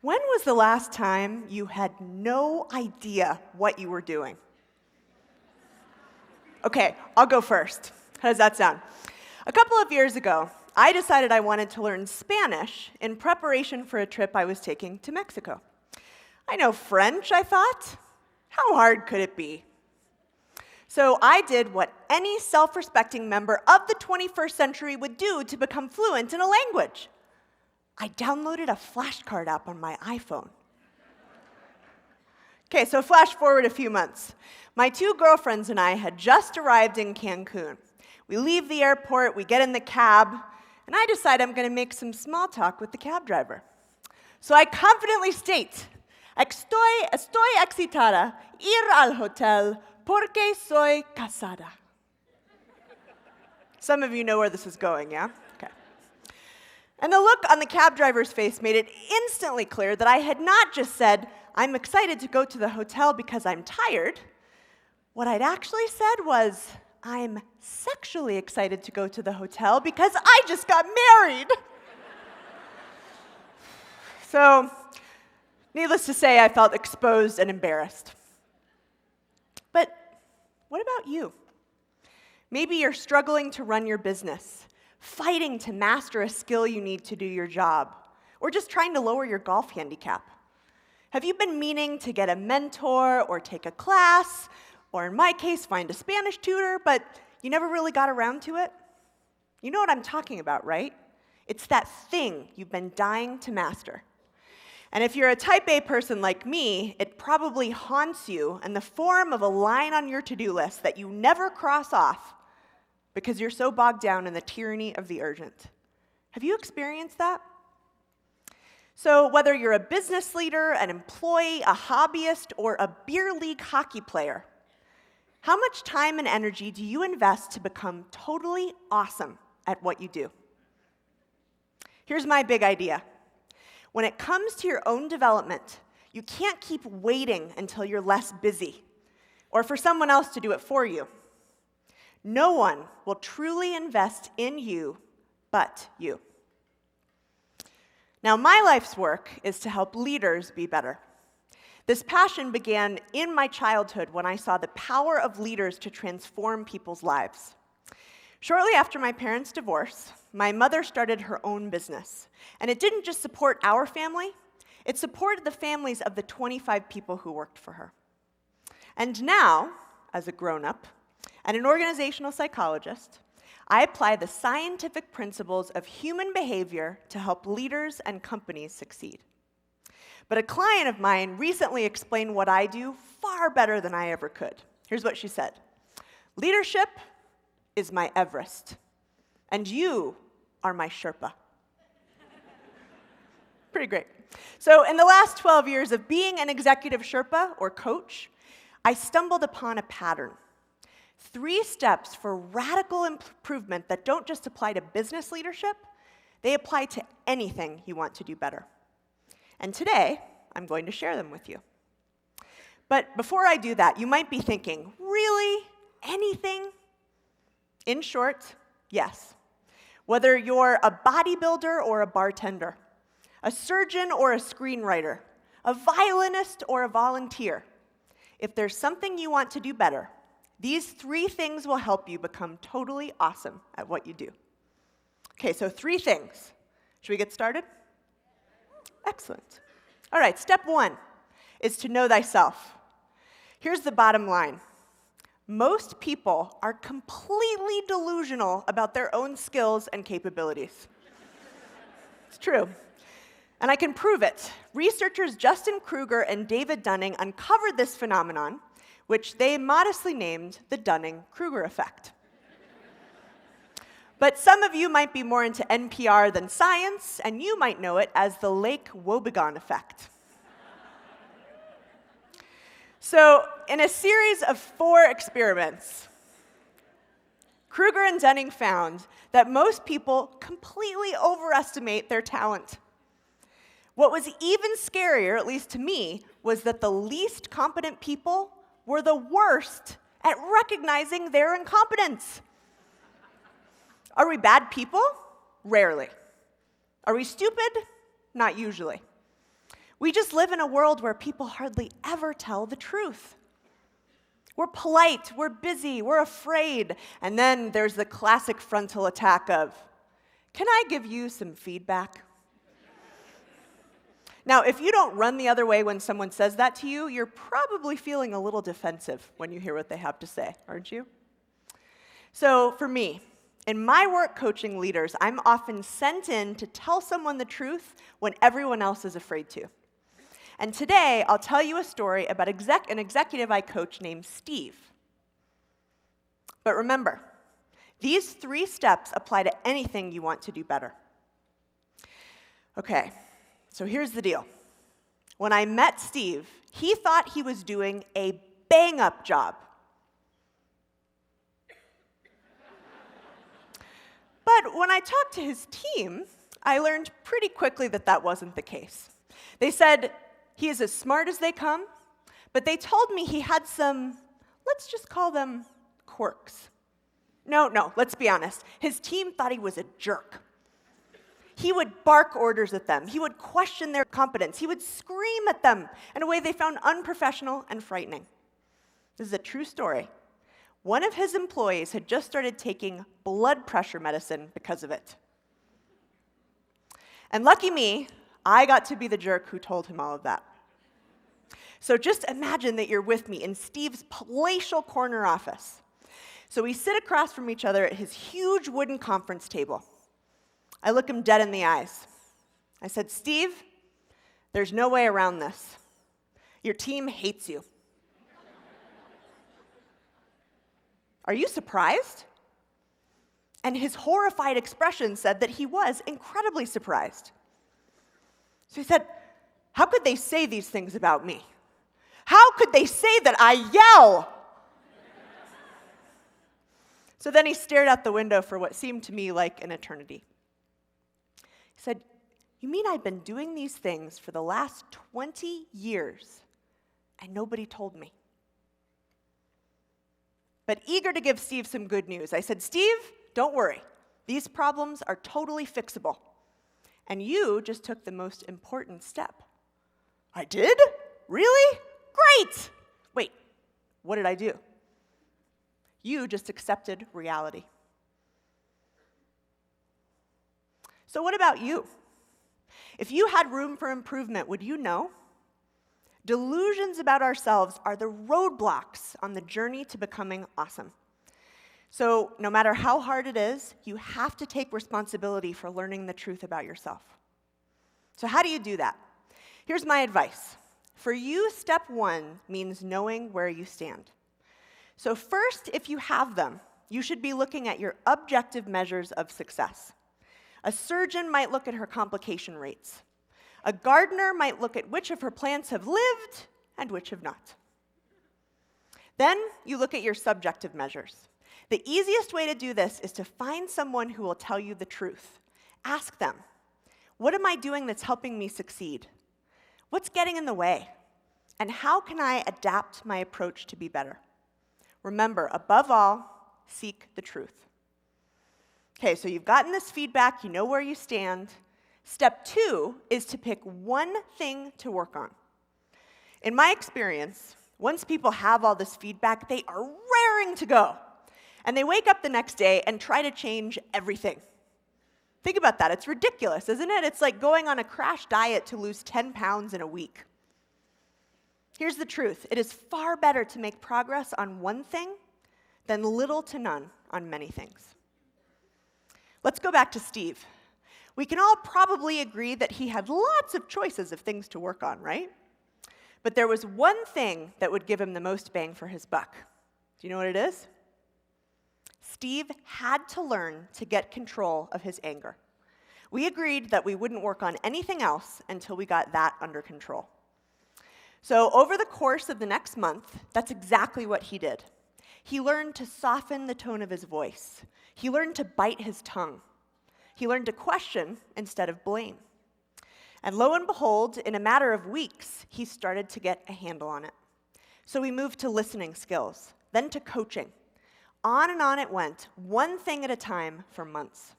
When was the last time you had no idea what you were doing? Okay, I'll go first. How does that sound? A couple of years ago, I decided I wanted to learn Spanish in preparation for a trip I was taking to Mexico. I know French, I thought. How hard could it be? So I did what any self-respecting member of the 21st century would do to become fluent in a language. I downloaded a flashcard app on my iPhone. Okay, so flash forward a few months. My two girlfriends and I had just arrived in Cancun. We leave the airport, we get in the cab, and I decide I'm going to make some small talk with the cab driver. So I confidently state, estoy excitada ir al hotel porque soy casada. Some of you know where this is going, yeah? Okay. And the look on the cab driver's face made it instantly clear that I had not just said, I'm excited to go to the hotel because I'm tired. What I'd actually said was, I'm sexually excited to go to the hotel because I just got married. So, needless to say, I felt exposed and embarrassed. But what about you? Maybe you're struggling to run your business, fighting to master a skill you need to do your job, or just trying to lower your golf handicap. Have you been meaning to get a mentor or take a class, or in my case, find a Spanish tutor, but you never really got around to it? You know what I'm talking about, right? It's that thing you've been dying to master. And if you're a type A person like me, it probably haunts you in the form of a line on your to-do list that you never cross off because you're so bogged down in the tyranny of the urgent. Have you experienced that? So whether you're a business leader, an employee, a hobbyist, or a beer league hockey player, how much time and energy do you invest to become totally awesome at what you do? Here's my big idea. When it comes to your own development, you can't keep waiting until you're less busy or for someone else to do it for you. No one will truly invest in you but you. Now, my life's work is to help leaders be better. This passion began in my childhood when I saw the power of leaders to transform people's lives. Shortly after my parents' divorce, my mother started her own business. And it didn't just support our family, it supported the families of the 25 people who worked for her. And now, as a grown-up and an organizational psychologist, I apply the scientific principles of human behavior to help leaders and companies succeed. But a client of mine recently explained what I do far better than I ever could. Here's what she said. Leadership is my Everest, and you are my Sherpa. Pretty great. So in the last 12 years of being an executive Sherpa or coach, I stumbled upon a pattern. 3 steps for radical improvement that don't just apply to business leadership, they apply to anything you want to do better. And today, I'm going to share them with you. But before I do that, you might be thinking, really? Anything? In short, yes. Whether you're a bodybuilder or a bartender, a surgeon or a screenwriter, a violinist or a volunteer, if there's something you want to do better, these 3 things will help you become totally awesome at what you do. Okay, so 3 things. Should we get started? Excellent. All right, step 1 is to know thyself. Here's the bottom line. Most people are completely delusional about their own skills and capabilities. It's true. And I can prove it. Researchers Justin Kruger and David Dunning uncovered this phenomenon, which they modestly named the Dunning-Kruger effect. But some of you might be more into NPR than science, and you might know it as the Lake Wobegon effect. So, in a series of 4 experiments, Kruger and Dunning found that most people completely overestimate their talent. What was even scarier, at least to me, was that the least competent people were the worst at recognizing their incompetence. Are we bad people? Rarely. Are we stupid? Not usually. We just live in a world where people hardly ever tell the truth. We're polite, we're busy, we're afraid, and then there's the classic frontal attack of, "Can I give you some feedback?" Now, if you don't run the other way when someone says that to you, you're probably feeling a little defensive when you hear what they have to say, aren't you? So for me, in my work coaching leaders, I'm often sent in to tell someone the truth when everyone else is afraid to. And today, I'll tell you a story about an executive I coach named Steve. But remember, these 3 steps apply to anything you want to do better. Okay, so here's the deal. When I met Steve, he thought he was doing a bang-up job. But when I talked to his team, I learned pretty quickly that that wasn't the case. They said he is as smart as they come, but they told me he had some, let's just call them quirks. No, let's be honest. His team thought he was a jerk. He would bark orders at them. He would question their competence. He would scream at them in a way they found unprofessional and frightening. This is a true story. One of his employees had just started taking blood pressure medicine because of it. And lucky me, I got to be the jerk who told him all of that. So just imagine that you're with me in Steve's palatial corner office. So we sit across from each other at his huge wooden conference table. I look him dead in the eyes. I said, "Steve, there's no way around this. Your team hates you." "Are you surprised?" And his horrified expression said that he was incredibly surprised. So he said, "How could they say these things about me? How could they say that I yell?" So then he stared out the window for what seemed to me like an eternity. He said, "You mean I've been doing these things for the last 20 years and nobody told me?" But eager to give Steve some good news, I said, "Steve, don't worry. These problems are totally fixable. And you just took the most important step." "I did? Really? Great!" "Wait, what did I do?" "You just accepted reality." So what about you? If you had room for improvement, would you know? Delusions about ourselves are the roadblocks on the journey to becoming awesome. So no matter how hard it is, you have to take responsibility for learning the truth about yourself. So how do you do that? Here's my advice. For you, step 1 means knowing where you stand. So first, if you have them, you should be looking at your objective measures of success. A surgeon might look at her complication rates. A gardener might look at which of her plants have lived and which have not. Then you look at your subjective measures. The easiest way to do this is to find someone who will tell you the truth. Ask them, "What am I doing that's helping me succeed? What's getting in the way? And how can I adapt my approach to be better?" Remember, above all, seek the truth. Okay, so you've gotten this feedback, you know where you stand. Step 2 is to pick one thing to work on. In my experience, once people have all this feedback, they are raring to go. And they wake up the next day and try to change everything. Think about that. It's ridiculous, isn't it? It's like going on a crash diet to lose 10 pounds in a week. Here's the truth. It is far better to make progress on one thing than little to none on many things. Let's go back to Steve. We can all probably agree that he had lots of choices of things to work on, right? But there was one thing that would give him the most bang for his buck. Do you know what it is? Steve had to learn to get control of his anger. We agreed that we wouldn't work on anything else until we got that under control. So over the course of the next month, that's exactly what he did. He learned to soften the tone of his voice. He learned to bite his tongue. He learned to question instead of blame. And lo and behold, in a matter of weeks, he started to get a handle on it. So we moved to listening skills, then to coaching. On and on it went, one thing at a time for months.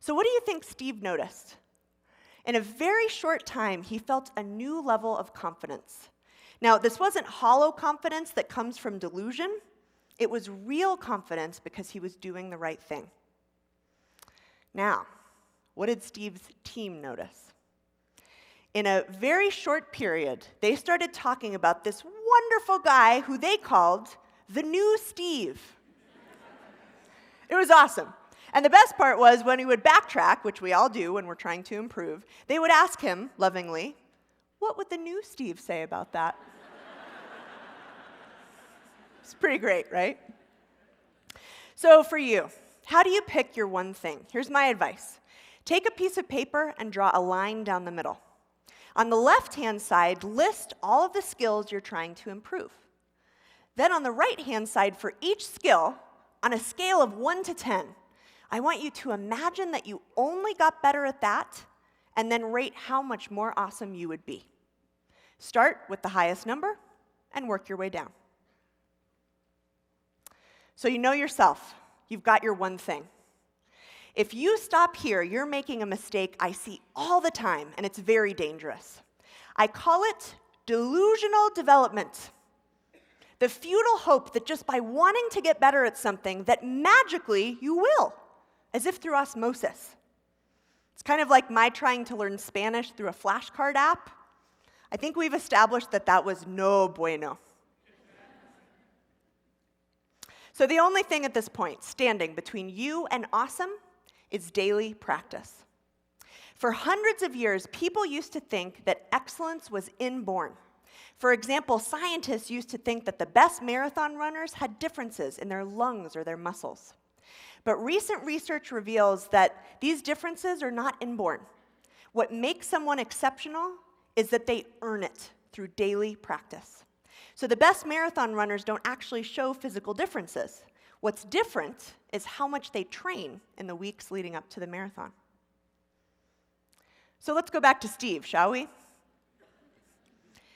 So what do you think Steve noticed? In a very short time, he felt a new level of confidence. Now, this wasn't hollow confidence that comes from delusion. It was real confidence because he was doing the right thing. Now, what did Steve's team notice? In a very short period, they started talking about this wonderful guy who they called the new Steve. It was awesome. And the best part was when he would backtrack, which we all do when we're trying to improve, they would ask him lovingly, "What would the new Steve say about that?" It's pretty great, right? So for you, how do you pick your one thing? Here's my advice. Take a piece of paper and draw a line down the middle. On the left-hand side, list all of the skills you're trying to improve. Then on the right-hand side, for each skill, on a scale of 1 to 10, I want you to imagine that you only got better at that, and then rate how much more awesome you would be. Start with the highest number and work your way down. So you know yourself. You've got your one thing. If you stop here, you're making a mistake I see all the time, and it's very dangerous. I call it delusional development. The futile hope that just by wanting to get better at something, that magically you will, as if through osmosis. It's kind of like my trying to learn Spanish through a flashcard app. I think we've established that that was no bueno. So the only thing at this point standing between you and awesome is daily practice. For hundreds of years, people used to think that excellence was inborn. For example, scientists used to think that the best marathon runners had differences in their lungs or their muscles. But recent research reveals that these differences are not inborn. What makes someone exceptional is that they earn it through daily practice. So the best marathon runners don't actually show physical differences. What's different is how much they train in the weeks leading up to the marathon. So let's go back to Steve, shall we?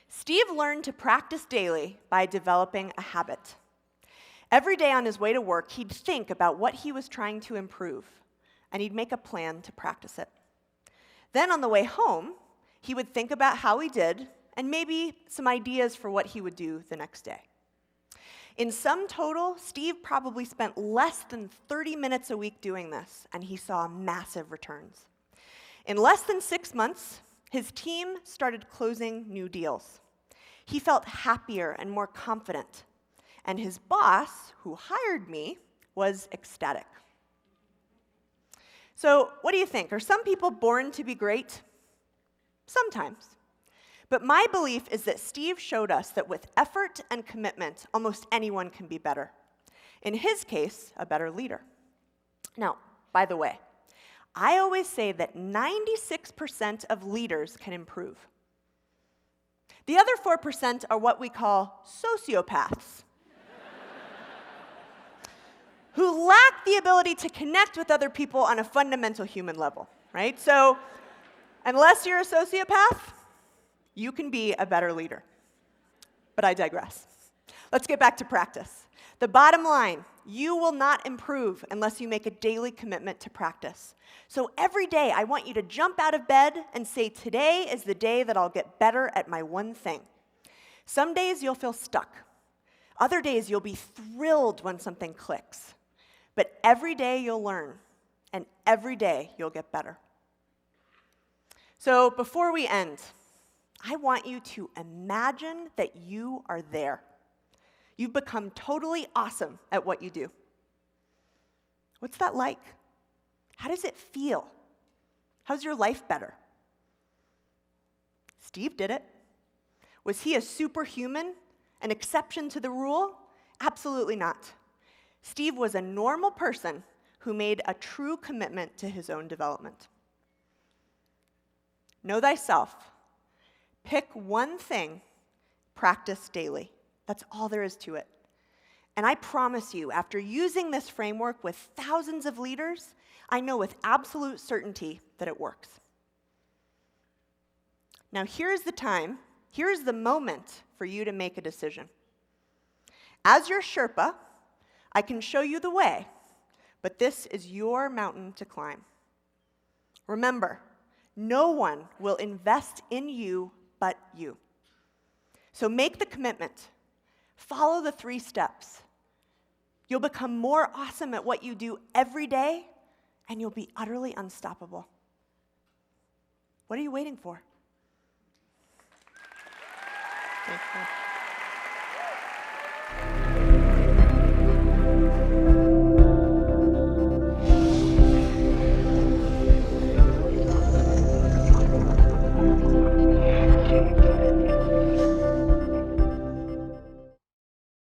Steve learned to practice daily by developing a habit. Every day on his way to work, he'd think about what he was trying to improve, and he'd make a plan to practice it. Then on the way home, he would think about how he did and maybe some ideas for what he would do the next day. In sum total, Steve probably spent less than 30 minutes a week doing this, and he saw massive returns. In less than 6 months, his team started closing new deals. He felt happier and more confident, and his boss, who hired me, was ecstatic. So what do you think? Are some people born to be great? Sometimes. But my belief is that Steve showed us that with effort and commitment, almost anyone can be better. In his case, a better leader. Now, by the way, I always say that 96% of leaders can improve. The other 4% are what we call sociopaths, who lack the ability to connect with other people on a fundamental human level, right? So, unless you're a sociopath, you can be a better leader. But I digress. Let's get back to practice. The bottom line, you will not improve unless you make a daily commitment to practice. So every day, I want you to jump out of bed and say, today is the day that I'll get better at my one thing. Some days you'll feel stuck. Other days you'll be thrilled when something clicks. But every day you'll learn, and every day you'll get better. So before we end, I want you to imagine that you are there. You've become totally awesome at what you do. What's that like? How does it feel? How's your life better? Steve did it. Was he a superhuman, an exception to the rule? Absolutely not. Steve was a normal person who made a true commitment to his own development. Know thyself. Pick one thing, practice daily. That's all there is to it. And I promise you, after using this framework with thousands of leaders, I know with absolute certainty that it works. Now here's the moment for you to make a decision. As your Sherpa, I can show you the way, but this is your mountain to climb. Remember, No one will invest in you but you. So make the commitment. Follow the 3 steps. You'll become more awesome at what you do every day, and you'll be utterly unstoppable. What are you waiting for? Thank you.